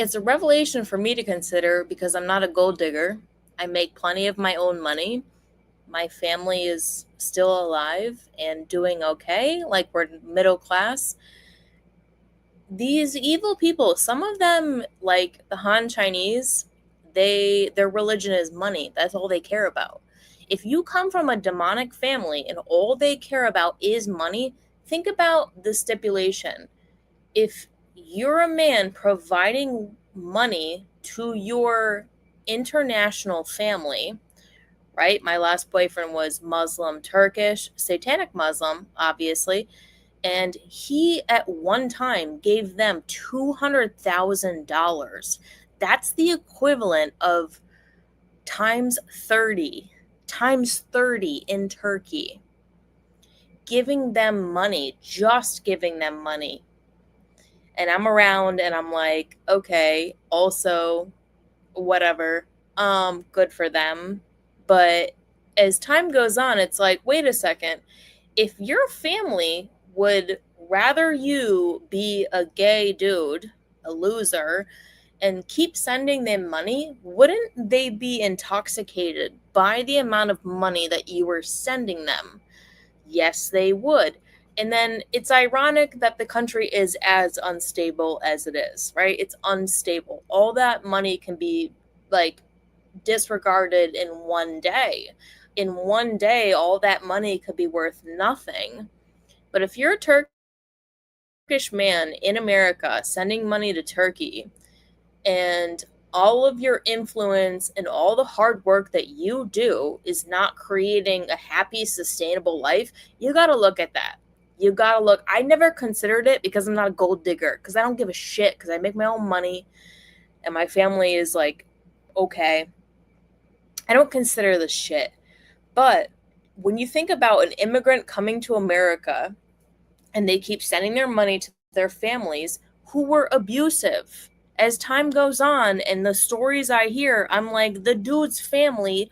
It's a revelation for me to consider because I'm not a gold digger. I make plenty of my own money. My family is still alive and doing okay. Like, we're middle class. These evil people, some of them, like the Han Chinese, their religion is money. That's all they care about. If you come from a demonic family and all they care about is money, think about the stipulation. If you're a man providing money to your international family, right? My last boyfriend was Muslim, Turkish, satanic Muslim, obviously, and he at one time gave them $200,000. That's the equivalent of times 30, times 30 in Turkey. Giving them money, just giving them money. And I'm around and I'm like, okay, also, whatever, good for them. But as time goes on, it's like, wait a second, if your family would rather you be a gay dude, a loser, and keep sending them money, wouldn't they be intoxicated by the amount of money that you were sending them? Yes, they would. And then it's ironic that the country is as unstable as it is, right? It's unstable. All that money can be like disregarded in one day. In one day, all that money could be worth nothing. But if you're a Turkish man in America sending money to Turkey, and all of your influence and all the hard work that you do is not creating a happy, sustainable life, you got to look at that. You got to look. I never considered it because I'm not a gold digger, because I don't give a shit, because I make my own money and my family is like, okay. I don't consider this shit. But when you think about an immigrant coming to America and they keep sending their money to their families who were abusive, as time goes on and the stories I hear, I'm like, the dude's family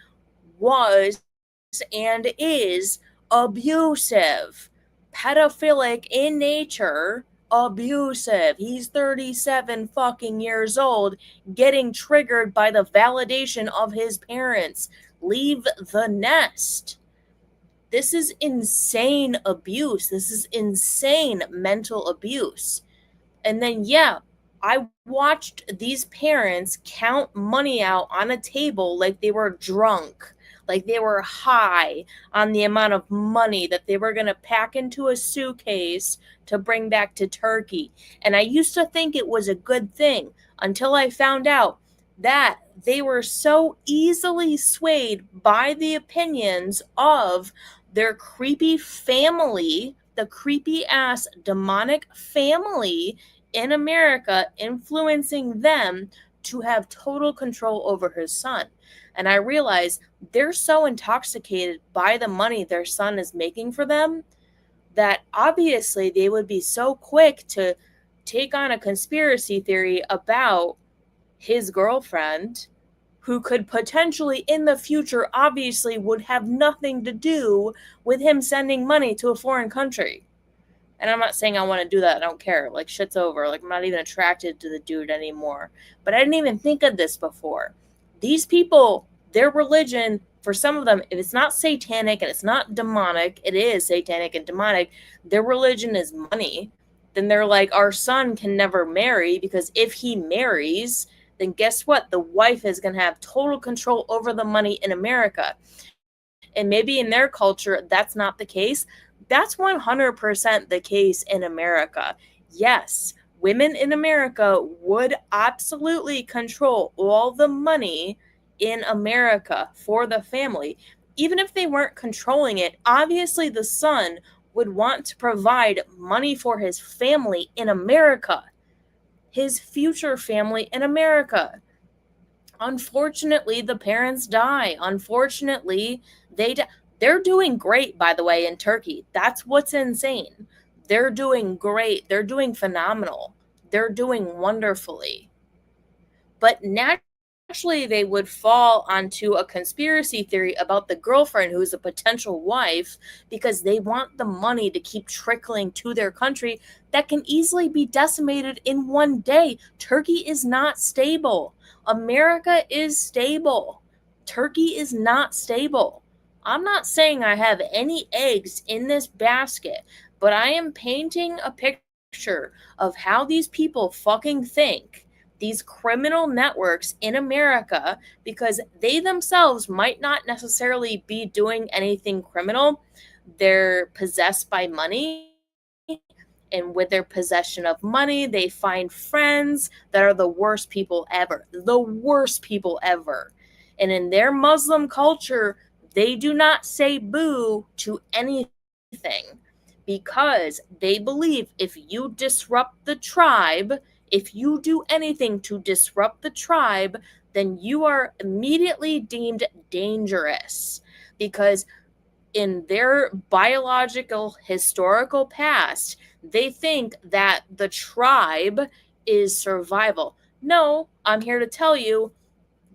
was and is abusive, pedophilic in nature, abusive. He's 37 fucking years old, getting triggered by the validation of his parents. Leave the nest. This is insane abuse. This is insane mental abuse. And then, yeah, I watched these parents count money out on a table like they were drunk, like they were high on the amount of money that they were going to pack into a suitcase to bring back to Turkey. And I used to think it was a good thing until I found out that they were so easily swayed by the opinions of their creepy family, the creepy ass demonic family in America, influencing them to have total control over his son. And I realize they're so intoxicated by the money their son is making for them that obviously they would be so quick to take on a conspiracy theory about his girlfriend, who could potentially in the future obviously would have nothing to do with him sending money to a foreign country. And I'm not saying I want to do that. I don't care. Like, shit's over. Like, I'm not even attracted to the dude anymore. But I didn't even think of this before. These people, their religion, for some of them, if it's not satanic and it's not demonic, it is satanic and demonic, their religion is money. Then they're like, our son can never marry, because if he marries, then guess what? The wife is going to have total control over the money in America. And maybe in their culture, that's not the case. That's 100% the case in America. Yes, women in America would absolutely control all the money in America for the family. Even if they weren't controlling it, obviously the son would want to provide money for his family in America, his future family in America. Unfortunately, the parents die. Unfortunately, they die. They're doing great, by the way, in Turkey. That's what's insane. They're doing great. They're doing phenomenal. They're doing wonderfully. But naturally, Naturally, they would fall onto a conspiracy theory about the girlfriend who's a potential wife because they want the money to keep trickling to their country that can easily be decimated in one day. Turkey is not stable. America is stable. Turkey is not stable. I'm not saying I have any eggs in this basket, but I am painting a picture of how these people fucking think, these criminal networks in America, because they themselves might not necessarily be doing anything criminal. They're possessed by money, and with their possession of money, they find friends that are the worst people ever. The worst people ever. And in their Muslim culture, they do not say boo to anything because they believe if you disrupt the tribe, if you do anything to disrupt the tribe, then you are immediately deemed dangerous. Because in their biological historical past, they think that the tribe is survival. No, I'm here to tell you,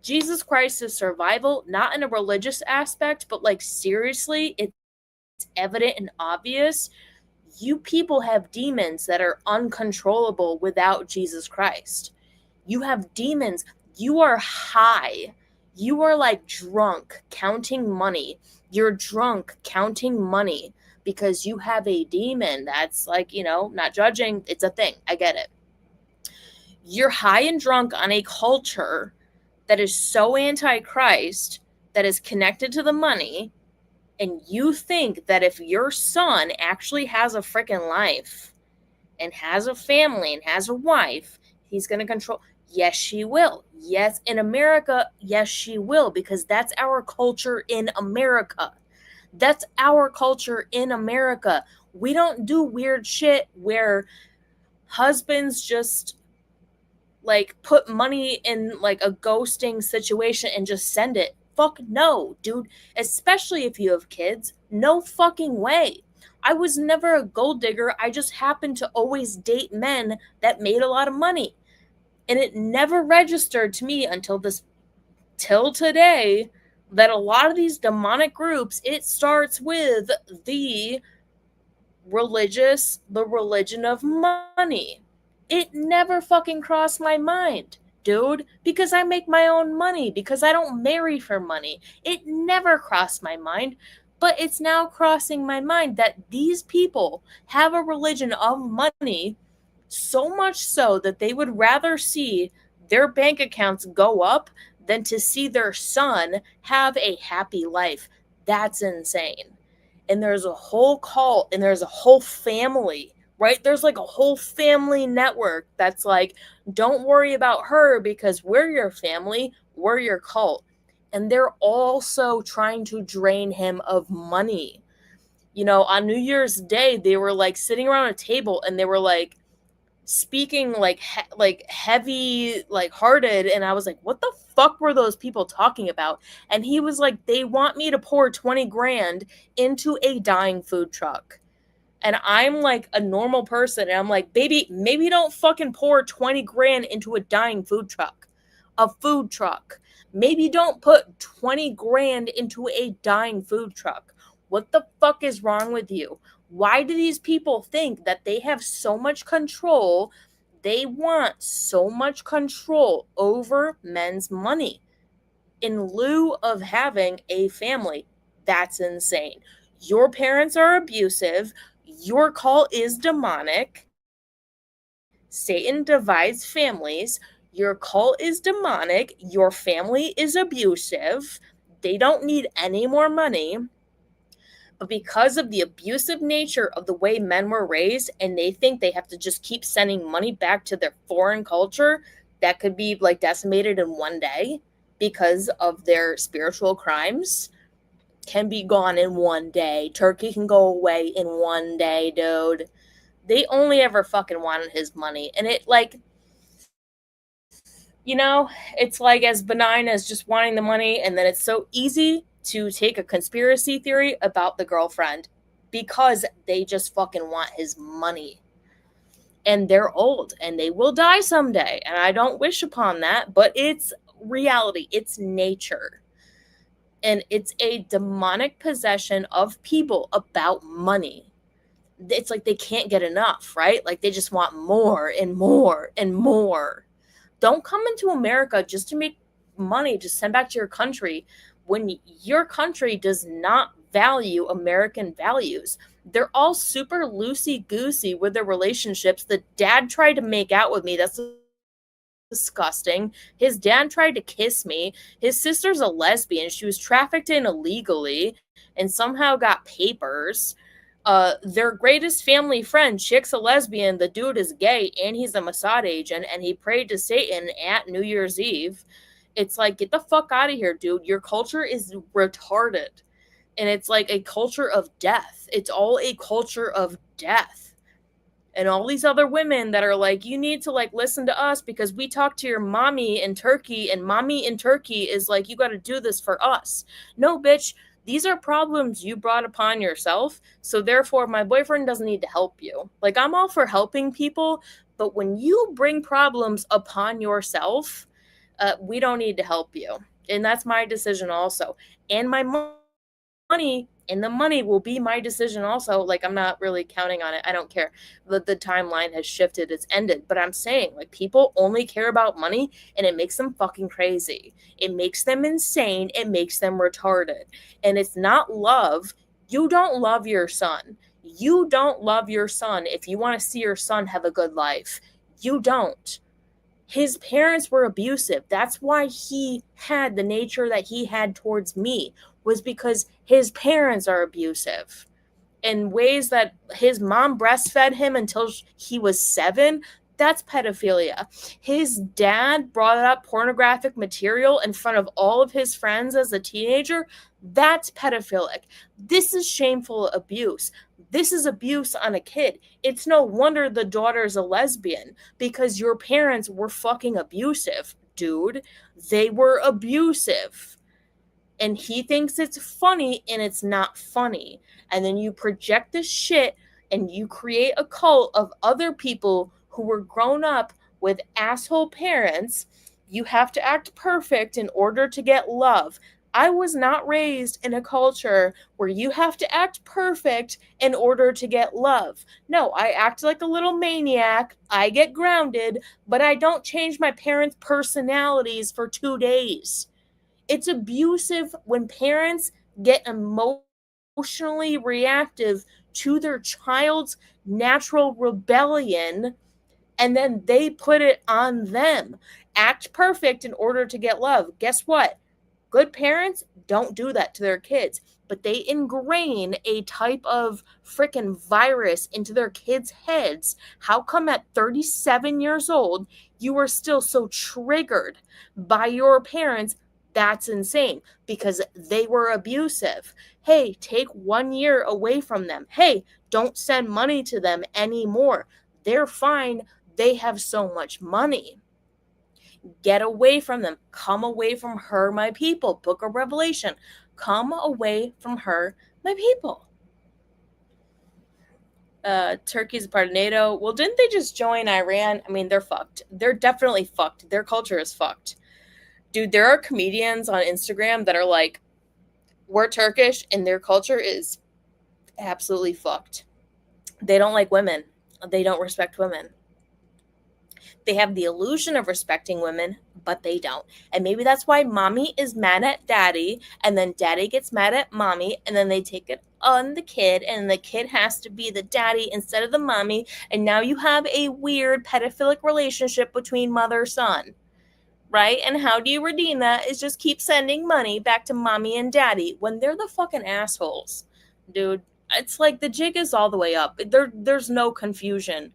Jesus Christ is survival, not in a religious aspect, but like seriously, it's evident and obvious. You people have demons that are uncontrollable without Jesus Christ. You have demons. You are high. You are like drunk counting money. You're drunk counting money because you have a demon that's like, not judging. It's a thing. I get it. You're high and drunk on a culture that is so anti-Christ, that is connected to the money, and you think that if your son actually has a freaking life and has a family and has a wife, he's going to control. Yes, she will. Yes, in America, yes, she will, because that's our culture in America. That's our culture in America. We don't do weird shit where husbands just like put money in like a ghosting situation and just send it. Fuck no, dude. Especially if you have kids. No fucking way. I was never a gold digger. I just happened to always date men that made a lot of money. And it never registered to me till today that a lot of these demonic groups, it starts with the religion of money. It never fucking crossed my mind, dude, because I make my own money, because I don't marry for money. It never crossed my mind, but it's now crossing my mind that these people have a religion of money, so much so that they would rather see their bank accounts go up than to see their son have a happy life. That's insane. And there's a whole cult and there's a whole family, right? There's like a whole family network that's like, don't worry about her because we're your family, we're your cult. And they're also trying to drain him of money. On New Year's Day, they were like sitting around a table and they were like speaking like heavy, like hearted, and I was like, what the fuck were those people talking about? And he was like, they want me to pour 20 grand into a dying food truck. And I'm like a normal person, and I'm like, baby, maybe don't fucking pour 20 grand into a dying food truck. A food truck. Maybe don't put 20 grand into a dying food truck. What the fuck is wrong with you? Why do these people think that they have so much control? They want so much control over men's money in lieu of having a family. That's insane. Your parents are abusive. Your cult is demonic. Satan divides families. Your cult is demonic. Your family is abusive. They don't need any more money. But because of the abusive nature of the way men were raised, and they think they have to just keep sending money back to their foreign culture that could be like decimated in one day because of their spiritual crimes, can be gone in one day. Turkey can go away in one day, dude. They only ever fucking wanted his money. And it like, it's like as benign as just wanting the money, and then it's so easy to take a conspiracy theory about the girlfriend because they just fucking want his money. And they're old and they will die someday. And I don't wish upon that, but it's reality, it's nature. And it's a demonic possession of people about money. It's like they can't get enough, right? Like they just want more and more and more. Don't come into America just to make money, just send back to your country when your country does not value American values. They're all super loosey goosey with their relationships. The dad tried to make out with me. That's disgusting. His dad tried to kiss me. His sister's a lesbian. She was trafficked in illegally and somehow got papers. Their greatest family friend, chick's a lesbian, the dude is gay, and he's a Mossad agent, and he prayed to Satan at New Year's Eve. It's like, get the fuck out of here, dude. Your culture is retarded. And it's like a culture of death. It's all a culture of death. And all these other women that are like, you need to like listen to us because we talk to your mommy in Turkey, and mommy in Turkey is like, you got to do this for us. No, bitch. These are problems you brought upon yourself. So therefore, my boyfriend doesn't need to help you. Like, I'm all for helping people, but when you bring problems upon yourself, we don't need to help you. And that's my decision also. And my money, and the money will be my decision also. Like, I'm not really counting on it. I don't care. The timeline has shifted. It's ended. But I'm saying, like, people only care about money, and it makes them fucking crazy. It makes them insane. It makes them retarded. And it's not love. You don't love your son. You don't love your son if you want to see your son have a good life. You don't. His parents were abusive. That's why he had the nature that he had towards me, was because his parents are abusive in ways that his mom breastfed him until he was 7. That's pedophilia. His dad brought up pornographic material in front of all of his friends as a teenager. That's pedophilic. This is shameful abuse. This is abuse on a kid. It's no wonder the daughter's a lesbian, because your parents were fucking abusive, dude. They were abusive. And he thinks it's funny, and it's not funny. And then you project this shit and you create a cult of other people who were grown up with asshole parents. You have to act perfect in order to get love. I was not raised in a culture where you have to act perfect in order to get love. No, I act like a little maniac. I get grounded, but I don't change my parents' personalities for 2 days. It's abusive when parents get emotionally reactive to their child's natural rebellion, and then they put it on them. Act perfect in order to get love. Guess what? Good parents don't do that to their kids, but they ingrain a type of freaking virus into their kids' heads. How come at 37 years old, you are still so triggered by your parents? That's insane, because they were abusive. Hey, take 1 year away from them. Hey, don't send money to them anymore. They're fine. They have so much money. Get away from them. Come away from her, my people. Book of Revelation. Come away from her, my people. Turkey's a part of NATO. Well, didn't they just join Iran? I mean, they're fucked. They're definitely fucked. Their culture is fucked. Dude, there are comedians on Instagram that are like, we're Turkish and their culture is absolutely fucked. They don't like women. They don't respect women. They have the illusion of respecting women, but they don't. And maybe that's why mommy is mad at daddy, and then daddy gets mad at mommy, and then they take it on the kid, and the kid has to be the daddy instead of the mommy, and now you have a weird pedophilic relationship between mother-son, right? And how do you redeem that is just keep sending money back to mommy and daddy when they're the fucking assholes, dude. It's like the jig is all the way up. There's no confusion.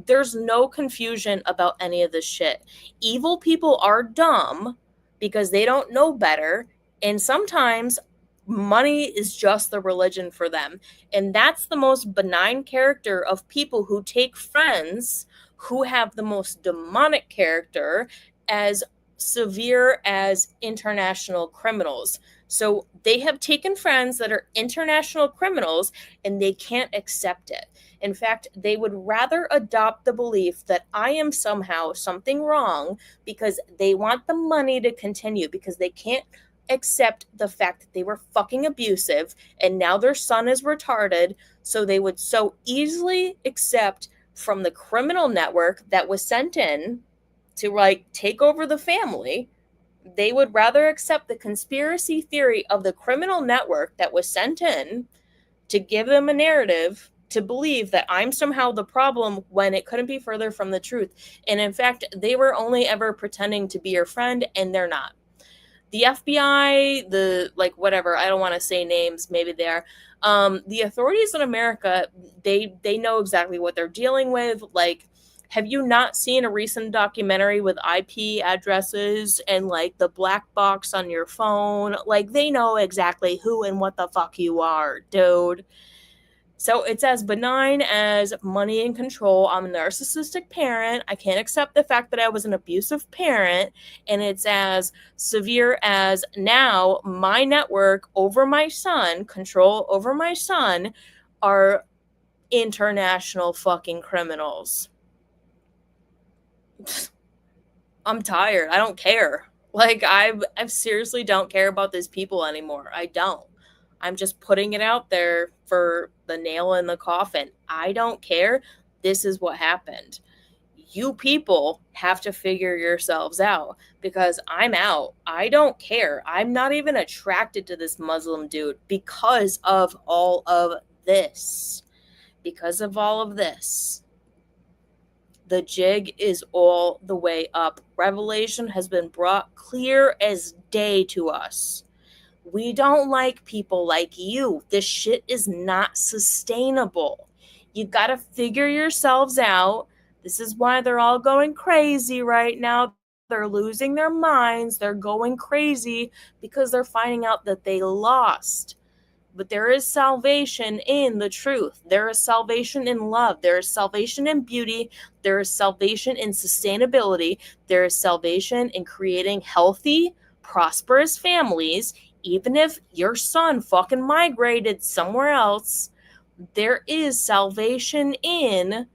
There's no confusion about any of this shit. Evil people are dumb because they don't know better. And sometimes money is just the religion for them. And that's the most benign character of people who take friends who have the most demonic character as severe as international criminals. So they have taken friends that are international criminals and they can't accept it. In fact, they would rather adopt the belief that I am somehow something wrong because they want the money to continue, because they can't accept the fact that they were fucking abusive and now their son is retarded. So they would so easily accept from the criminal network that was sent in to like take over the family. They would rather accept the conspiracy theory of the criminal network that was sent in to give them a narrative to believe that I'm somehow the problem when it couldn't be further from the truth. And in fact, they were only ever pretending to be your friend and they're not. The FBI, the like whatever, I don't want to say names, maybe they are. The authorities in America, they know exactly what they're dealing with. Like, have you not seen a recent documentary with IP addresses and like the black box on your phone? Like, they know exactly who and what the fuck you are, dude. So it's as benign as money and control. I'm a narcissistic parent. I can't accept the fact that I was an abusive parent. And it's as severe as now my network over my son, control over my son, are international fucking criminals. I'm tired. I don't care. Like I seriously don't care about these people anymore. I don't. I'm just putting it out there for the nail in the coffin. I don't care. This is what happened. You people have to figure yourselves out because I'm out. I don't care. I'm not even attracted to this Muslim dude because of all of this. Because of all of this. The jig is all the way up. Revelation has been brought clear as day to us. We don't like people like you. This shit is not sustainable. You got to figure yourselves out. This is why they're all going crazy right now. They're losing their minds. They're going crazy because they're finding out that they lost. But there is salvation in the truth. There is salvation in love. There is salvation in beauty. There is salvation in sustainability. There is salvation in creating healthy, prosperous families. Even if your son fucking migrated somewhere else, there is salvation in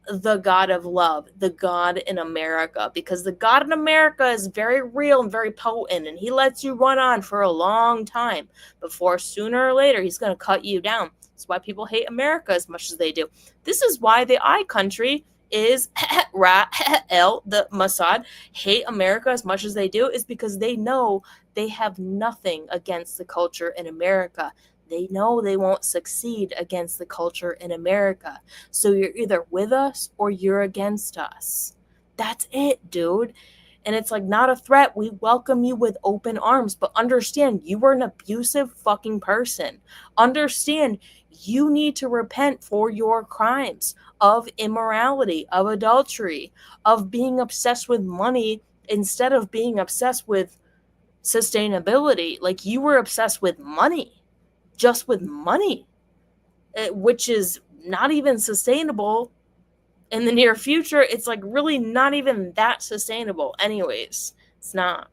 the God of love, the God in America, because the God in America is very real and very potent, and he lets you run on for a long time before sooner or later he's going to cut you down. That's why people hate America as much as they do. This is why the I country is the Mossad hate America as much as they do, is because they know they have nothing against the culture in America. They know they won't succeed against the culture in America. So you're either with us or you're against us. That's it, dude. And it's like not a threat. We welcome you with open arms, but understand you were an abusive fucking person. Understand you need to repent for your crimes of immorality, of adultery, of being obsessed with money instead of being obsessed with sustainability. Like you were obsessed with money. Just with money, which is not even sustainable in the near future. It's like really not even that sustainable anyways. It's not.